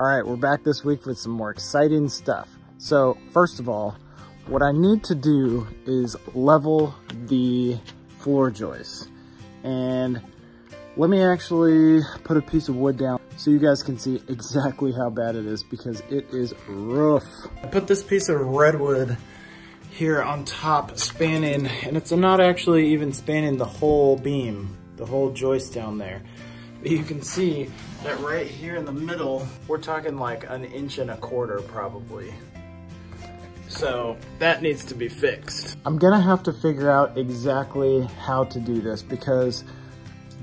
All right, we're back this week with some more exciting stuff. So first of all, what I need to do is level the floor joists. And let me actually put a piece of wood down so you guys can see exactly how bad it is, because it is rough. I put this piece of redwood here on top spanning, and it's not actually even spanning the whole beam, the whole joist down there. But you can see that right here in the middle, we're talking like 1.25 inches probably. So that needs to be fixed. I'm gonna have to figure out exactly how to do this, because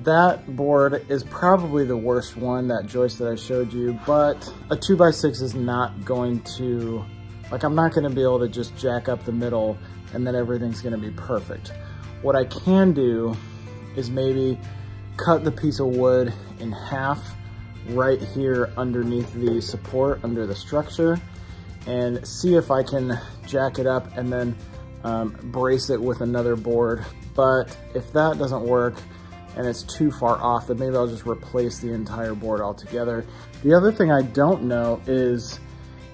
that board is probably the worst one, that joist that I showed you, but a 2x6 is not going to, like, I'm not gonna be able to just jack up the middle and then everything's gonna be perfect. What I can do is maybe cut the piece of wood in half right here underneath the support, under the structure, and see if I can jack it up and then brace it with another board. But if that doesn't work and it's too far off, then maybe I'll just replace the entire board altogether. The other thing I don't know is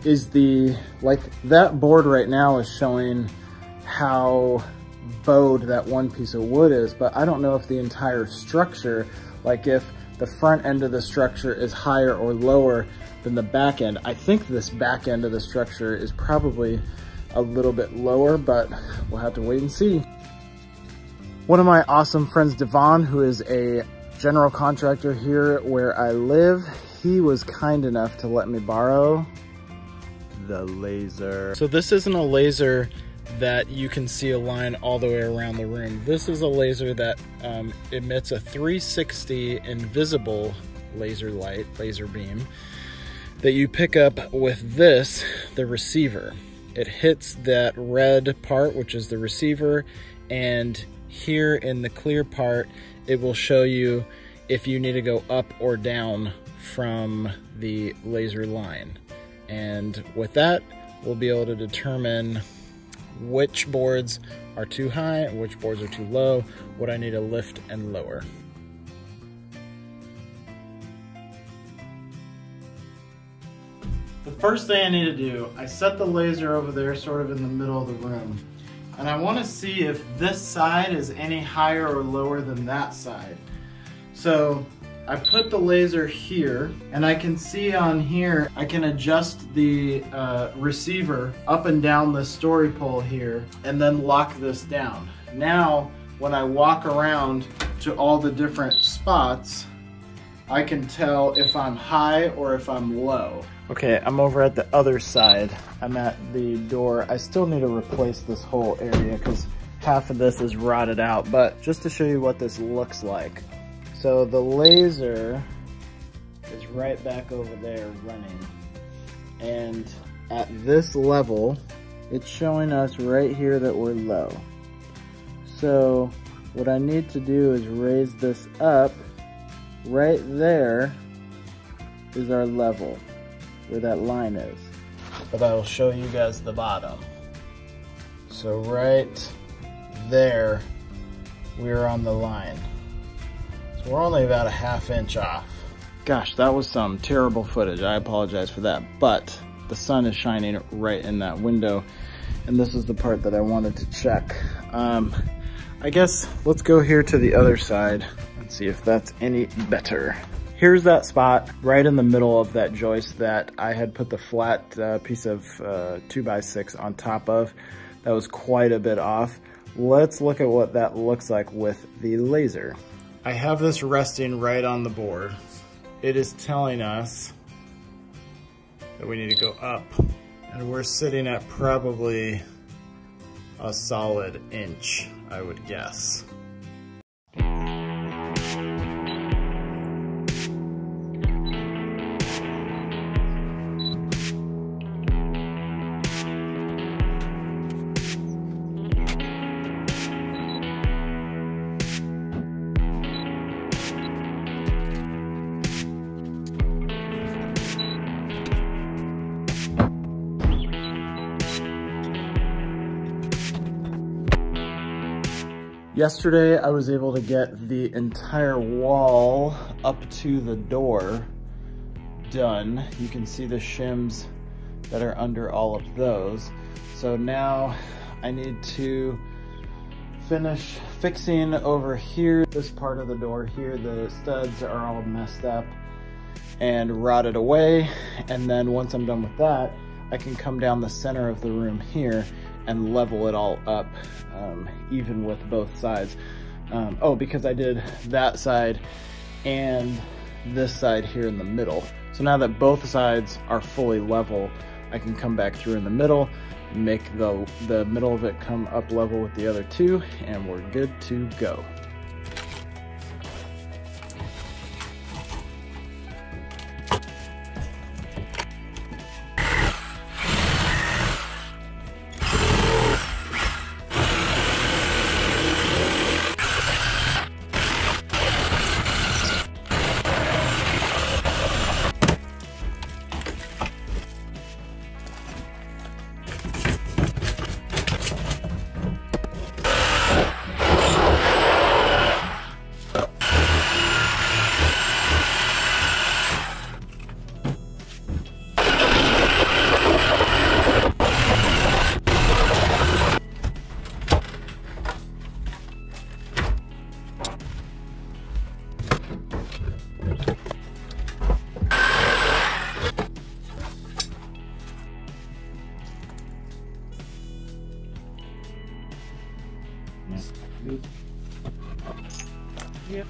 the, like, that board right now is showing how bowed that one piece of wood is, but I don't know if the entire structure, like if the front end of the structure is higher or lower than the back end. I think this back end of the structure is probably a little bit lower, but we'll have to wait and see. One of my awesome friends, Devon, who is a general contractor here where I live, he was kind enough to let me borrow the laser. So this isn't a laser that you can see a line all the way around the room. This is a laser that emits a 360 invisible laser light, laser beam, that you pick up with this, the receiver. It hits that red part, which is the receiver, and here in the clear part, it will show you if you need to go up or down from the laser line. And with that, we'll be able to determine which boards are too high, which boards are too low, what I need to lift and lower. The first thing I need to do, I set the laser over there sort of in the middle of the room. And I want to see if this side is any higher or lower than that side. So I put the laser here, and I can see on here, I can adjust the receiver up and down the story pole here, and then lock this down. Now, when I walk around to all the different spots, I can tell if I'm high or if I'm low. Okay, I'm over at the other side. I'm at the door. I still need to replace this whole area because half of this is rotted out, but just to show you what this looks like. So the laser is right back over there running. And at this level, it's showing us right here that we're low. So what I need to do is raise this up. Right there is our level, where that line is. But I will show you guys the bottom. So right there, we're on the line. So we're only about a 1/2 inch off. Gosh, that was some terrible footage. I apologize for that. But the sun is shining right in that window. And this is the part that I wanted to check. I guess let's go here to the other side and see if that's any better. Here's that spot right in the middle of that joist that I had put the flat piece of 2x6 on top of. That was quite a bit off. Let's look at what that looks like with the laser. I have this resting right on the board. It is telling us that we need to go up. And we're sitting at probably a solid inch, I would guess. Yesterday, I was able to get the entire wall up to the door done. You can see the shims that are under all of those. So now I need to finish fixing over here. This part of the door here, the studs are all messed up and rotted away. And then once I'm done with that, I can come down the center of the room here and level it all up, even with both sides. Oh, because I did that side and this side here in the middle. So now that both sides are fully level, I can come back through in the middle, make the middle of it come up level with the other two, and we're good to go. Yep.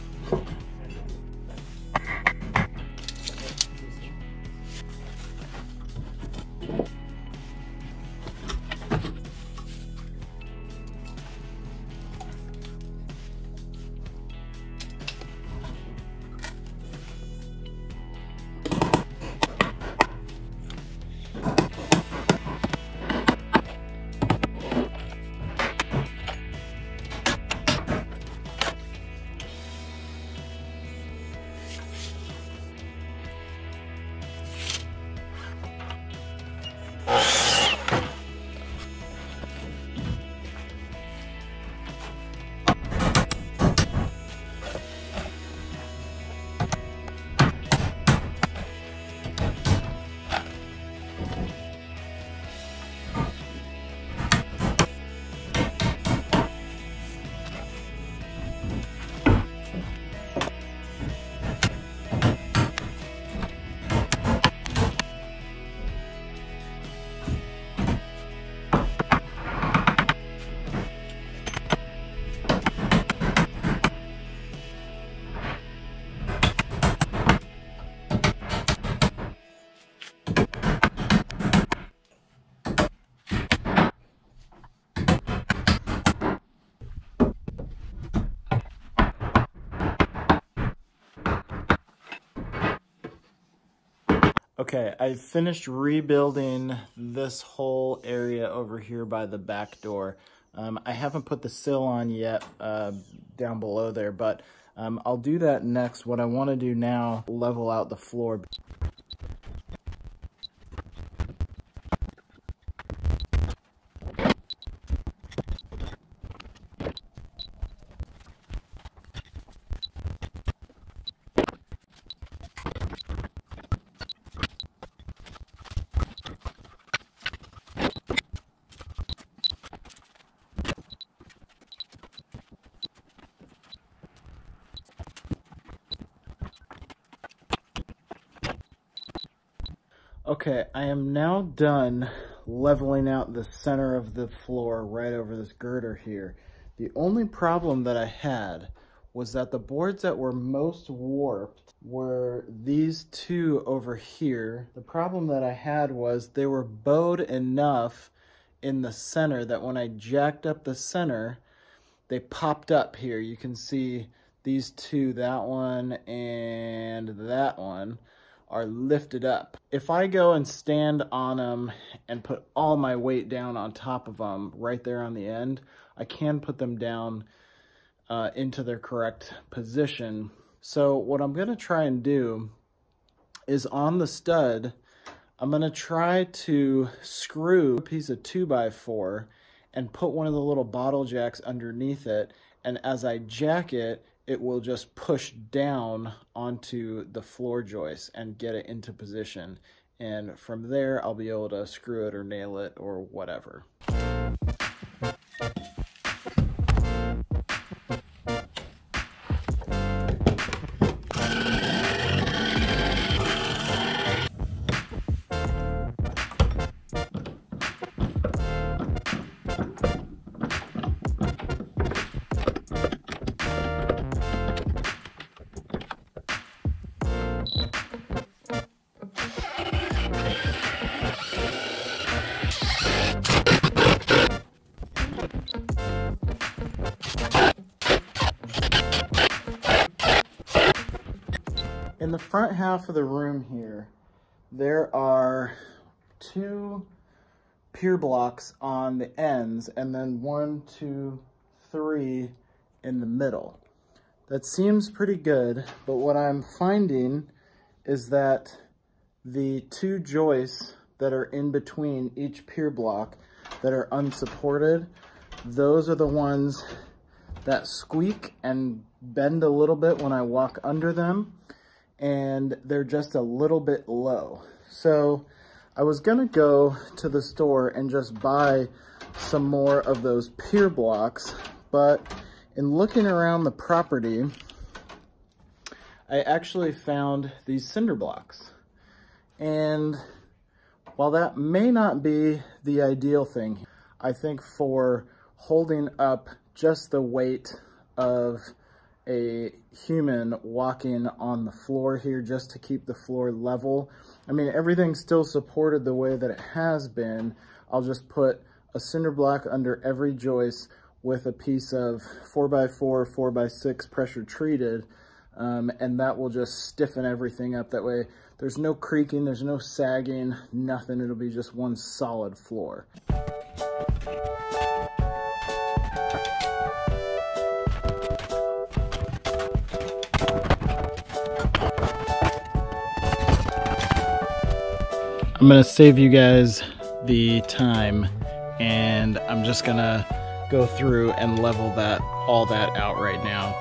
Okay, I finished rebuilding this whole area over here by the back door. I haven't put the sill on yet down below there, but I'll do that next. What I want to do now, level out the floor. Okay, I am now done leveling out the center of the floor right over this girder here. The only problem that I had was that the boards that were most warped were these two over here. The problem that I had was they were bowed enough in the center that when I jacked up the center, they popped up here. You can see these two, that one and that one, are lifted up. If I go and stand on them and put all my weight down on top of them right there on the end, I can put them down into their correct position. So what I'm gonna try and do is on the stud, I'm gonna try to screw a piece of 2x4 and put one of the little bottle jacks underneath it, and as I jack it, it will just push down onto the floor joist and get it into position. And from there, I'll be able to screw it or nail it or whatever. In the front half of the room here, there are 2 pier blocks on the ends and then 1, 2, 3 in the middle. That seems pretty good, but what I'm finding is that the 2 joists that are in between each pier block that are unsupported, those are the ones that squeak and bend a little bit when I walk under them, and they're just a little bit low. So I was gonna go to the store and just buy some more of those pier blocks, but in looking around the property, I actually found these cinder blocks. And while that may not be the ideal thing, I think for holding up just the weight of a human walking on the floor here, just to keep the floor level. I mean, everything's still supported the way that it has been. I'll just put a cinder block under every joist with a piece of 4x4, 4x6 pressure treated, and that will just stiffen everything up. That way there's no creaking, there's no sagging, nothing. It'll be just one solid floor. I'm gonna save you guys the time, and I'm just gonna go through and level all that out right now.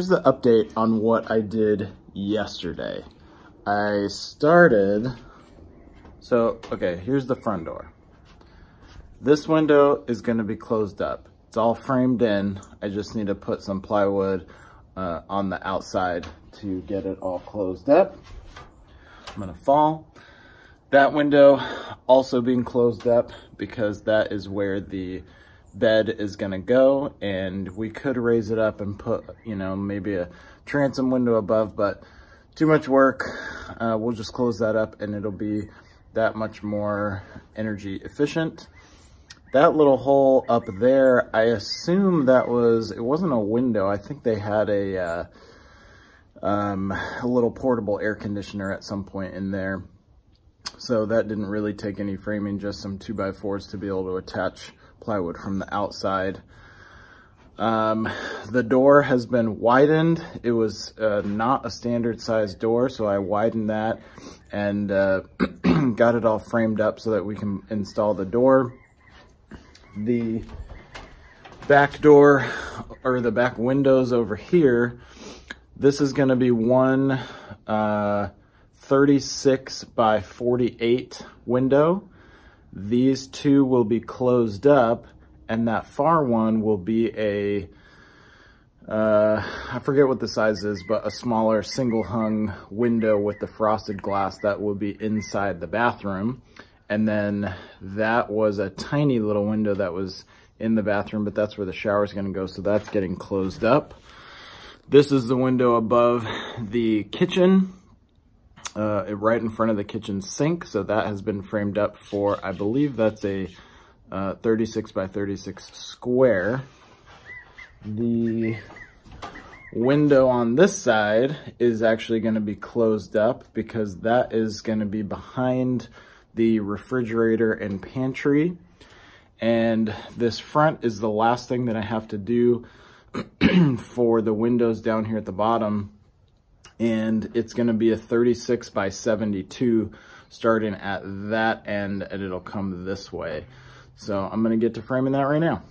here's the update on what I did yesterday. I started, okay, here's the front door. This window is gonna be closed up. It's all framed in. I just need to put some plywood on the outside to get it all closed up. I'm gonna fall. That window also being closed up because that is where the bed is gonna go, and we could raise it up and put, you know, maybe a transom window above, but too much work. We'll just close that up and it'll be that much more energy efficient. That little hole up there, I assume that it wasn't a window. I think they had a little portable air conditioner at some point in there. So that didn't really take any framing, just some 2x4s to be able to attach plywood from the outside. The door has been widened. It was not a standard size door, so I widened that and got it all framed up so that we can install the door. The back door, or the back windows over here, this is going to be one 36 by 48 window. These two will be closed up, and that far one will be a, I forget what the size is, but a smaller single hung window with the frosted glass that will be inside the bathroom. And then that was a tiny little window that was in the bathroom, but that's where the shower is going to go, so that's getting closed up. This is the window above the kitchen, right in front of the kitchen sink, so that has been framed up for, I believe that's a 36 by 36 square. The window on this side is actually going to be closed up because that is going to be behind the refrigerator and pantry. And this front is the last thing that I have to do for the windows down here at the bottom. And it's going to be a 36 by 72 starting at that end, and it'll come this way. So I'm going to get to framing that right now.